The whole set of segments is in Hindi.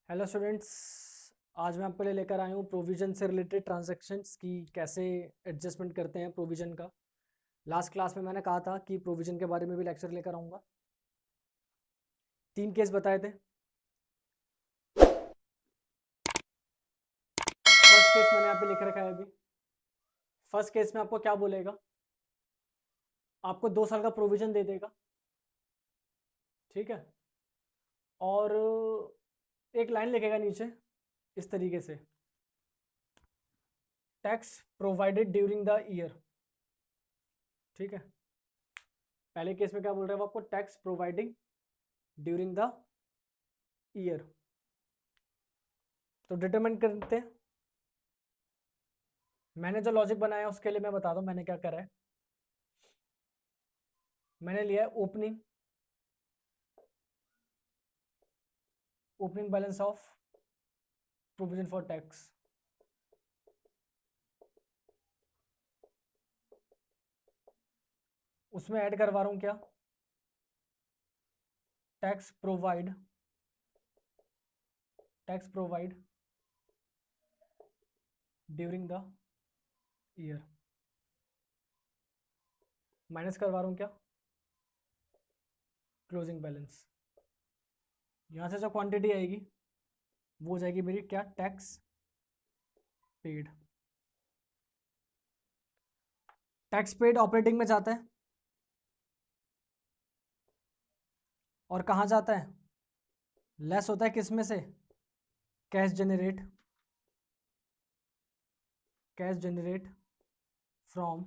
Hello students. आज मैं आपके लिए लेकर आया हूँ प्रोविजन से रिलेटेड ट्रांजैक्शंस की कैसे एडजस्टमेंट करते हैं प्रोविजन का। लास्ट क्लास में मैंने कहा था कि प्रोविजन के बारे में भी लेक्चर लेकर आऊँगा। 3 केस बताए थे। फर्स्ट केस मैंने यहाँ पे लिख रखा है अभी। फर्स्ट केस में आपको क्या बोलेगा, आपको 2 साल का प्रोविजन दे देगा, ठीक है। और एक लाइन लिखेगा नीचे इस तरीके से, tax provided during the year, ठीक है। पहले केस में क्या बोल रहा है वो आपको, tax providing during the year. तो डिटरमाइन करते हैं। मैंने जो लॉजिक बनाया उसके लिए मैं बता दूं मैंने क्या करा है। मैंने लिया है opening balance of provision for tax. उसमें ऐड करवा रहा हूं क्या, tax provide during the year. Minus करवा रहा हूं क्या, क्लोजिंग बैलेंस। यहां से जो क्वांटिटी आएगी वो हो जाएगी मेरी क्या, tax paid. Tax paid operating में जाता है और कहाँ जाता है, लेस होता है किस में से, cash generate from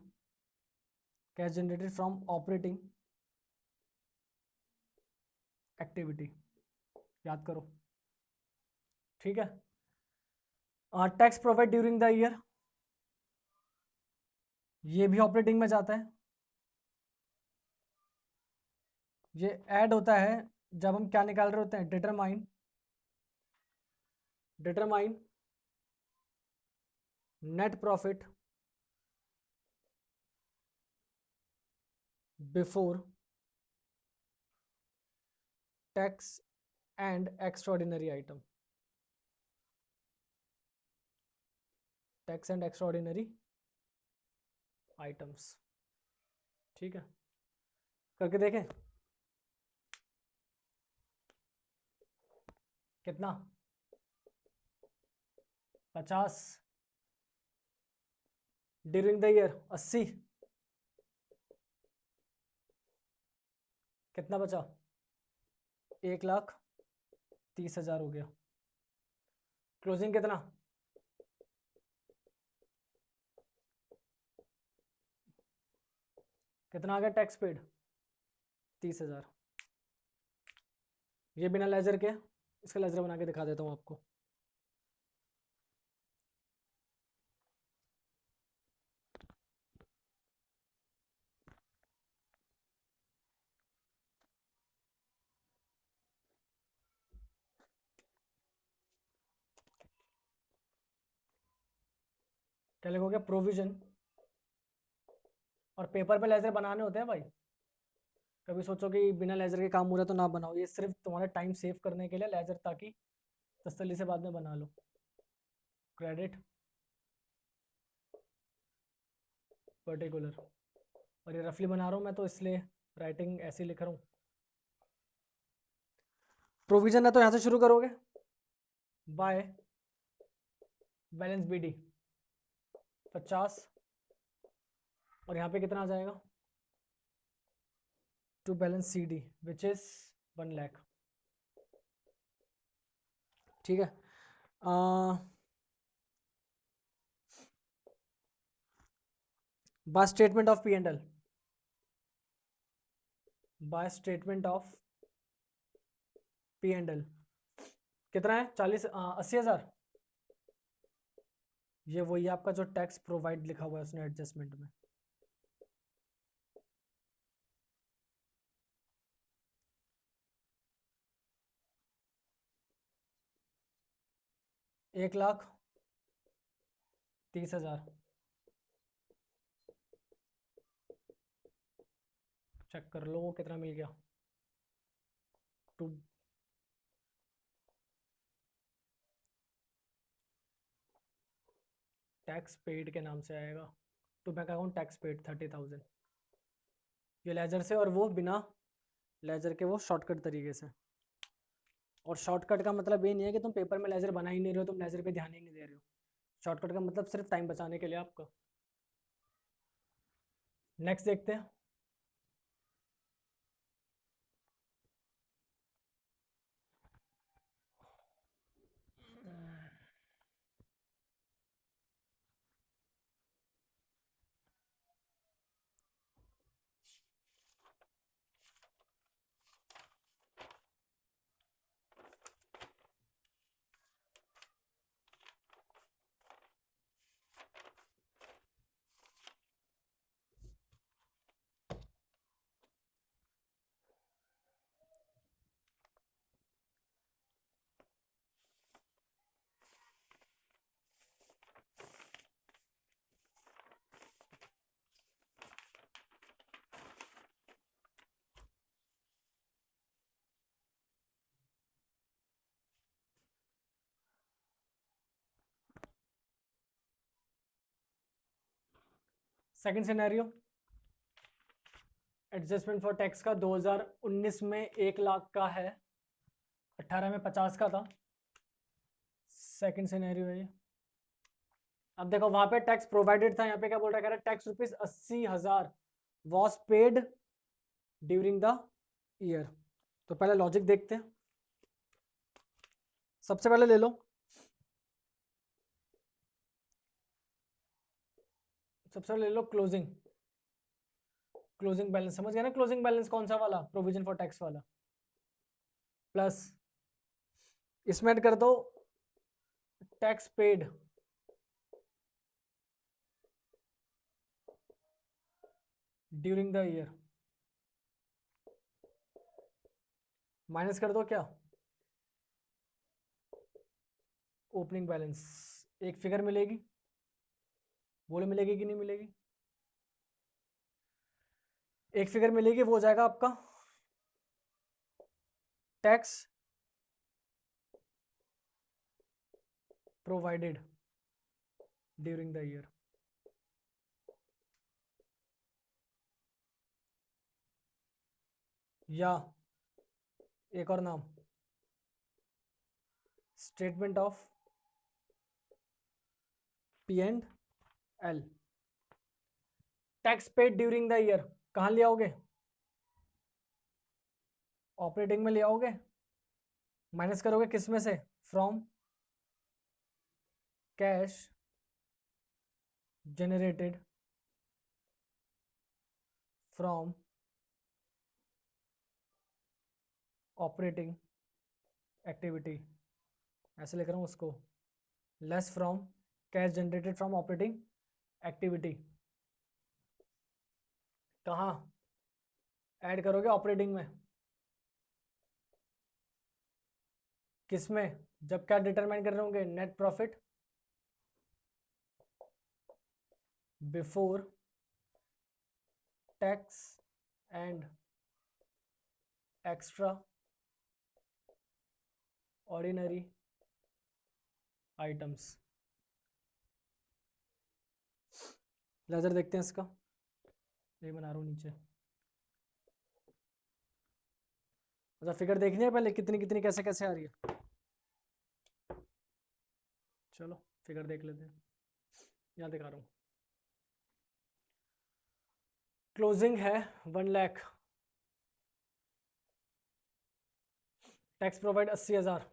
cash generated from operating activity. याद करो, ठीक है। Tax provide during the year, ये भी ऑपरेटिंग में जाता है। ये ऐड होता है जब हम क्या निकाल रहे होते हैं, determine net profit before tax and extraordinary item, tax and extraordinary items, ठीक है। करके देखें कितना, 50 ड्यूरिंग द ईयर 80, कितना बचा, 1,30,000 हो गया। क्लोजिंग कितना, कितना आ गया टैक्स पेड, 30,000। ये बिना लेजर के, इसका लेजर बना के दिखा देता हूँ आपको। क्या लिखोगे, प्रोविजन, और पेपर पे लेजर बनाने होते हैं भाई। कभी सोचो कि बिना लेजर के काम हो रहा है तो ना बनाओ, ये सिर्फ तुम्हारा टाइम सेव करने के लिए लेजर, ताकि तसल्ली से बाद में बना लो। क्रेडिट पर्टिकुलर, और ये रफली बना रहा हूँ मैं तो इसलिए राइटिंग ऐसे लिख रहा हूँ। प्रोविजन है तो यहाँ से शुरू करोगे, बाय बैलेंस BD 50, और यहाँ पे कितना आ जाएगा, to balance CD which is 1 lakh, ठीक है। By statement of P&L, by statement of P&L कितना है, 80,000। ये वही आपका जो टैक्स प्रोवाइड लिखा हुआ है उसने एडजस्टमेंट में। एक लाख 30,000, चेक कर लो कितना मिल गया, टू टैक्स पेड के नाम से आएगा, to bank account tax paid 30,000, ये लेजर से, और वो बिना लेजर के, वो शॉर्टकट तरीके से। और शॉर्टकट का मतलब ये नहीं है कि तुम पेपर में लेजर बना ही नहीं रहे हो, तुम लेजर पे ध्यान ही नहीं दे रहे हो। शॉर्टकट का मतलब सिर्फ टाइम बचाने के लिए आपका। नेक्स्ट देखते हैं। Second scenario, adjustment for tax का 2019 में 1 लाख का है, 18 में 50 का था। सेकंड सिनेरियो है ये। अब देखो वहां पे टैक्स प्रोवाइडेड था, यहाँ पे क्या बोल रहा है, tax rupees 80,000 was paid during the year. तो पहले लॉजिक देखते हैं। सबसे पहले ले लो, सबसे पहले ले लो क्लोजिंग, क्लोजिंग बैलेंस, समझ गया ना? क्लोजिंग बैलेंस कौन सा वाला, प्रोविजन फॉर टैक्स वाला, प्लस इसमें ऐड कर दो tax paid during the year, minus कर दो क्या, ओपनिंग बैलेंस। एक फिगर मिलेगी, बोलो मिलेगी कि नहीं मिलेगी? एक फिगर मिलेगी, वो हो जाएगा आपका tax provided during the year. या एक और नाम, statement of P and L. Tax paid during the year कहां ले आओगे? ऑपरेटिंग में ले आओगे, माइनस करोगे किस में से, from cash generated from operating activity, ऐसे लिख रहा हूं उसको, less from cash generated from operating activity. कहाँ ऐड करोगे? ऑपरेटिंग में। किसमें? जब क्या डिटरमाइन कर रहे होंगे, net profit before tax and extraordinary items. Ledger देखते हैं इसका, ये बना रहा हूँ नीचे। अच्छा फिगर देखनी है पहले, कितनी कितनी कैसे कैसे आ रही है। चलो फिगर देख लेते हैं, यहाँ दिखा रहा हूँ। क्लोजिंग है 1 लाख, टैक्स प्रोवाइड 80,000,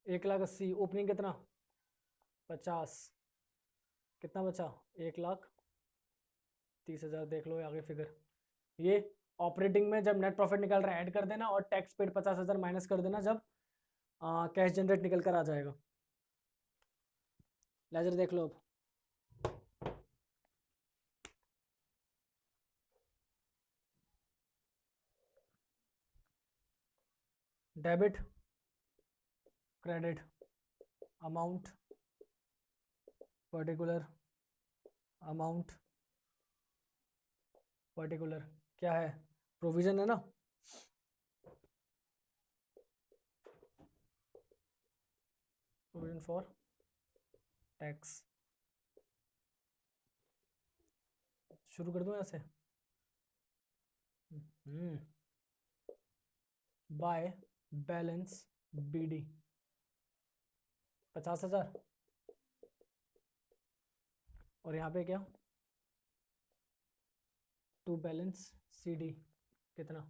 1,80,000, ओपनिंग कितना 50, कितना बचा 1,30,000, देख लो आगे फिगर। ये ऑपरेटिंग में जब नेट प्रॉफिट निकल रहा है ऐड कर देना, और टैक्स पेड 50,000 माइनस कर देना जब कैश जनरेट निकल कर आ जाएगा। लेजर देख लो अब। Debit credit amount particular amount particular, क्या है, प्रोविजन है ना। Provision for tax. शुरू कर दूं यहाँ से। बाय बैलेंस BD 50,000 और यहाँ पे क्या टू बैलेंस CD कितना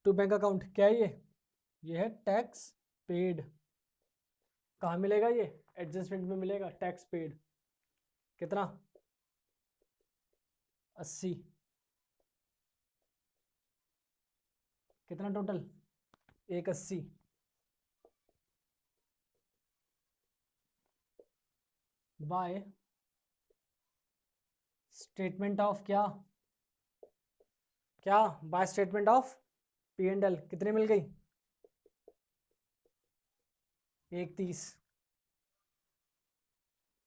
टू बैंक अकाउंट क्या है ये है टैक्स पेड। कहाँ मिलेगा ये एडजस्टमेंट में मिलेगा टैक्स पेड कितना 80 कितना टोटल 180 बाय स्टेटमेंट ऑफ क्या क्या बाय स्टेटमेंट ऑफ P&L कितने मिल गई 130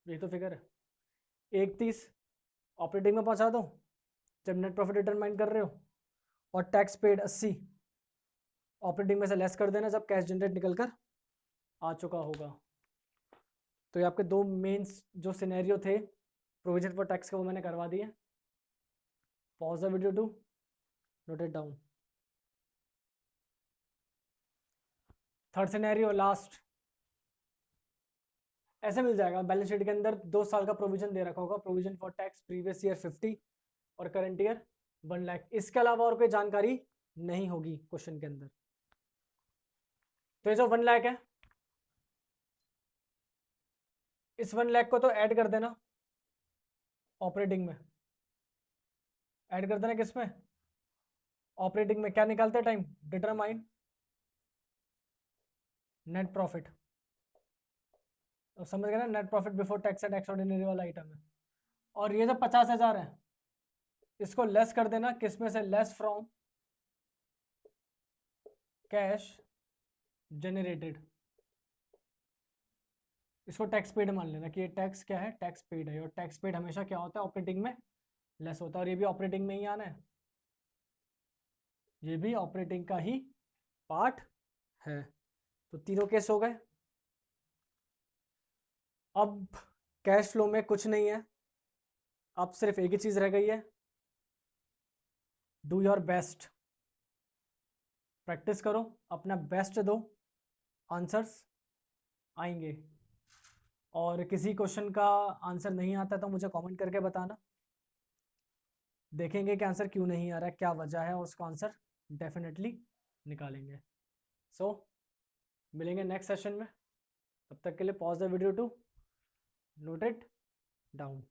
ये तो फिगर है 130 ऑपरेटिंग में पहुंचा दो जब नेट प्रॉफिट डिटरमाइन कर रहे हो और टैक्स पेड 80 ऑपरेटिंग में से लेस कर देना जब कैश जनरेट निकल कर आ चुका होगा। तो ये आपके दो मेन जो सिनेरियो थे प्रोविजन फॉर टैक्स का वो मैंने करवा दिए। Pause the video to note it down. Third scenario last ऐसे मिल जाएगा बैलेंस शीट के अंदर 2 साल का प्रोविजन दे रखा होगा provision for tax previous year 50 और करंट ईयर 1 लाख। इसके अलावा और कोई जानकारी नहीं होगी क्वेश्चन के अंदर। तो ये जो 1 लाख है इस 1 लाख को तो ऐड कर देना ऑपरेटिंग में ऐड कर देना किसमें ऑपरेटिंग में। क्या निकालते हैं टाइम डिटरमाइन नेट प्रॉफिट। तो समझ गए ना net profit before tax and extraordinary वाला आइटम है। और ये जो 50,000 है इसको लेस कर देना किसमें से लेस फ्रॉम कैश जनरेटेड। इसको टैक्स पेड मान लेना कि ये टैक्स क्या है टैक्स पेड है और टैक्स पेड हमेशा क्या होता है ऑपरेटिंग में लेस होता है और ये भी ऑपरेटिंग में ही आना है ये भी ऑपरेटिंग का ही पार्ट है। तो तीनों केस हो गए। अब कैश फ्लो में कुछ नहीं है अब सिर्फ एक ही चीज रह गई है डू योर बेस्ट। प्रैक्टिस करो अपना बेस्ट दो आंसर्स आएंगे। और किसी क्वेश्चन का आंसर नहीं आता तो मुझे कमेंट करके बताना देखेंगे कि आंसर क्यों नहीं आ रहा है क्या वजह है और उसका आंसर डेफिनेटली निकालेंगे। सो मिलेंगे नेक्स्ट सेशन में तब तक के लिए pause the video to note it down.